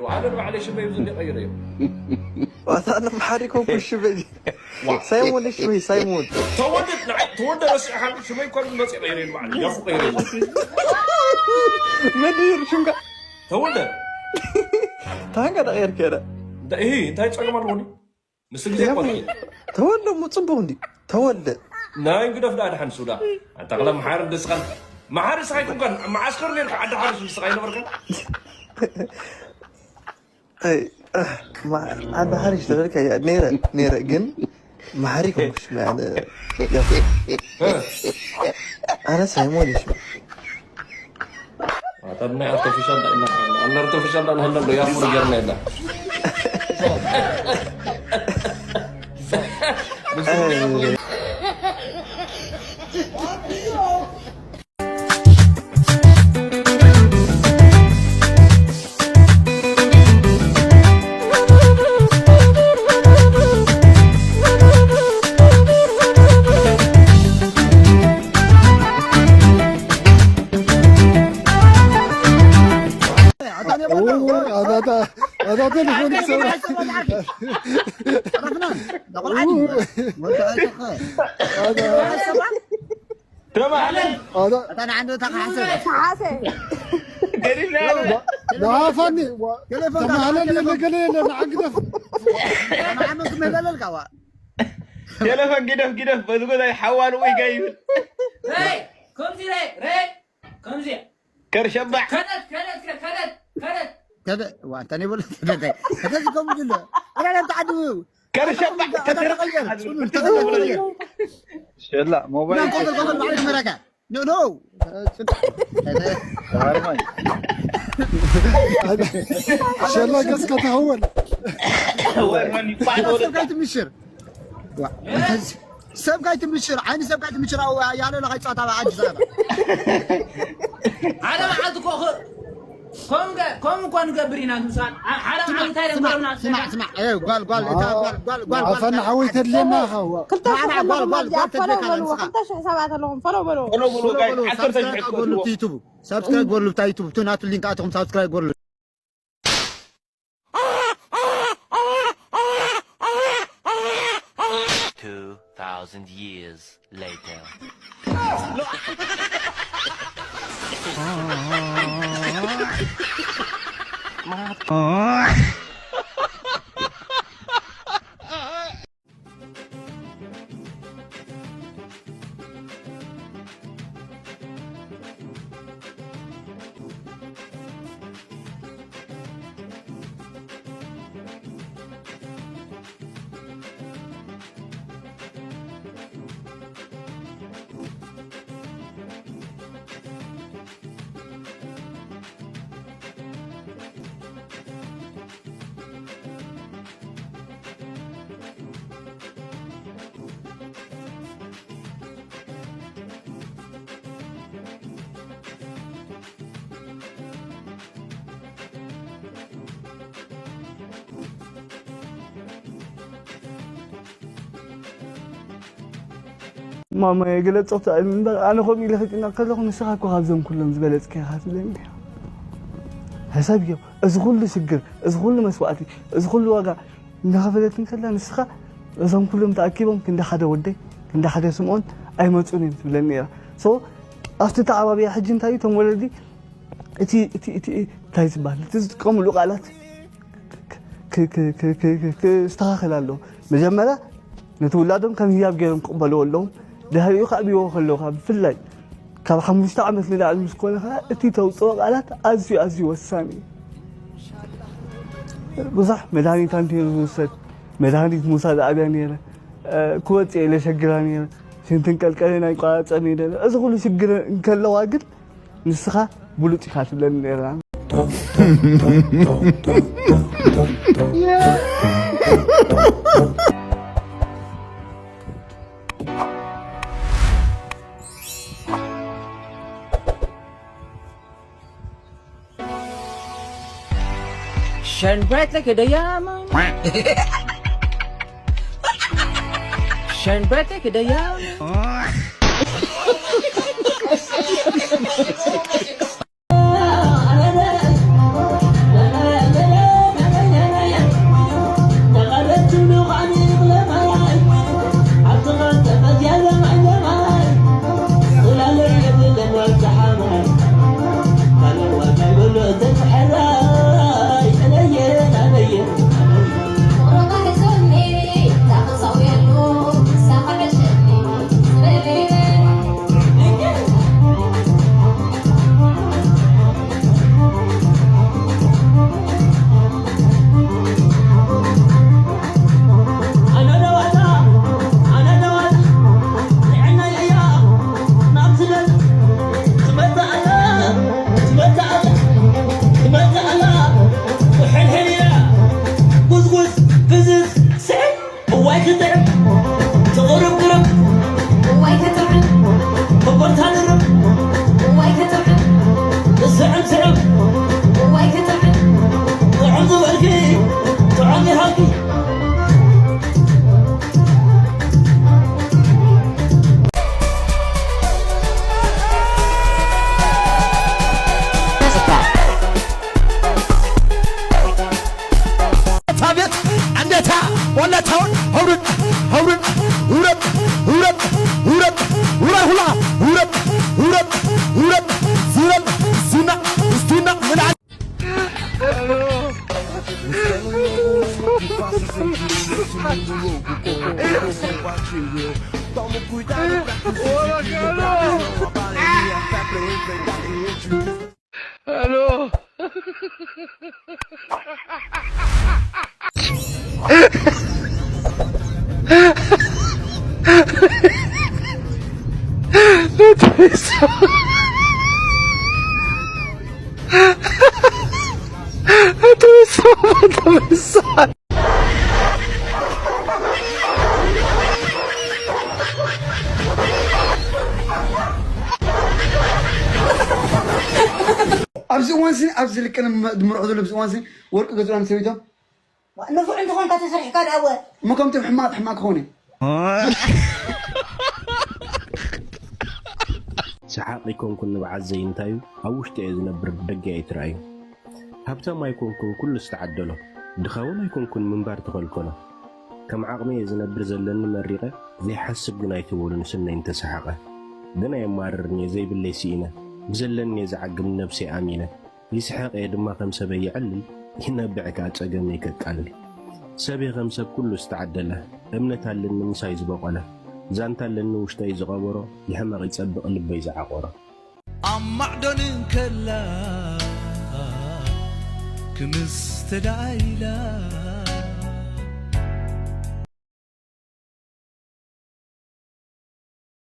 وعلى عليه شباب يزن غيره وانا محركهم كل شباب سايمون ايش هي سايمون تودد بس حال شباب يكون بس غيره معنا يفوق غيره مدير شنو تودد تانغا غير كده ده ايه انت هاي مالوني مسك زي قطعي تولد مصبوندي تولد ناين كده في حن سودا انت قلم محار دسخن محار سايكم كان معسكر لير عند حارس ساينا بركه اي ما انا بحر اشتغل كي نيرة جن ما حريكم مش معنا انا سايمون ايش ترنا artificial ده انا artificial ده هلا يا فور جرنا ده هذا تليفون سوى هذا انا عنده حاسب لا فني تليفون على اللي قليل عقده انا عمك مهلل القوا تليفون قدف بس قد يحول ويقيل ري كمزي ري كمزي كرشبع كدت كذا وانت انا بقول كذا كم جله انا انت عدو كرشبع لا موبايل لا قبل معلش مرقه نو شلا قسقط هون سبقايت مشر سبقايت مشر عيني سبقايت مشر او يعني لا قايت صاتا عاجز على ما عندك كم كون قبرينا انسان على ما تاير اسمع ايه قال عفن حويت لنا هو قال يوتيوب سبسكرايب قول له تاع يوتيوب تناتو اللينك اتهم سبسكرايب قول له 2,000 years later. ماما يقلت صوت انا خو ميلي خدنا كلهم نسخاكو هذم كلهم زبلت كي هاتلني حسابي ازغل شجر ازغل مسواتي ازغل واقع نخفلتن كلا نسخه ازم كلهم تاكيبهم كنده حدا ودي كنده حدا سمعون اي مصوني تبلني سو افت تعبابي حج انتي تمولدي اتي تايز بال تقوم له قالات ك استخخلالو مجمره نتولادهم كان هياب غيرهم قبلوا لهم ده يقع بيوخلوها بفلاي كاب 5 عامت لنا المسكونه اتي توصو قالات ازي وساني بصح مدانيت انتي وسد مدانيت موسى دابياني كوت الى شجراني سنتن قلقلنا يقاصني ده از كل شجر كلو واجد نسخه بلوطي خاتلن نيران شن بريت لك دياما شن بريت لك دياما وبركي تعالي هاكي ثابت عندها ولا تاون هورد هورد هورد هورد هورد هورد هلا هورد هورد هورد زيرب زينا زينا من عند الو أبز وانسين أبز اللي كان دمر عذر لبز وانسين ورق جزء عن سويته نفع عند خون كاتسرح كان أول ما كنت حماك خوني سحاق يكون بعزي انتايو او وشتي يزنبر دقه يترايو هبتا ما يكون كل استعدله دخاونا يكون منبار تخلكنا كم عقمي يزنبر زلن مريقه زي حسب جنايتو ولنسنا انت سحاقه دنا يماررني زي باللي سينا بزلني زعق من نفسي امينه يسحق يدما خمسه بيعلل ينبعك اصقمي كقلل سبي خمسه كله استعدله امنه لن مسايز بقله زانتا لن وشتي زقبره يحمق يصبق لبي زعقره أمعدن كلا كمستدعيلا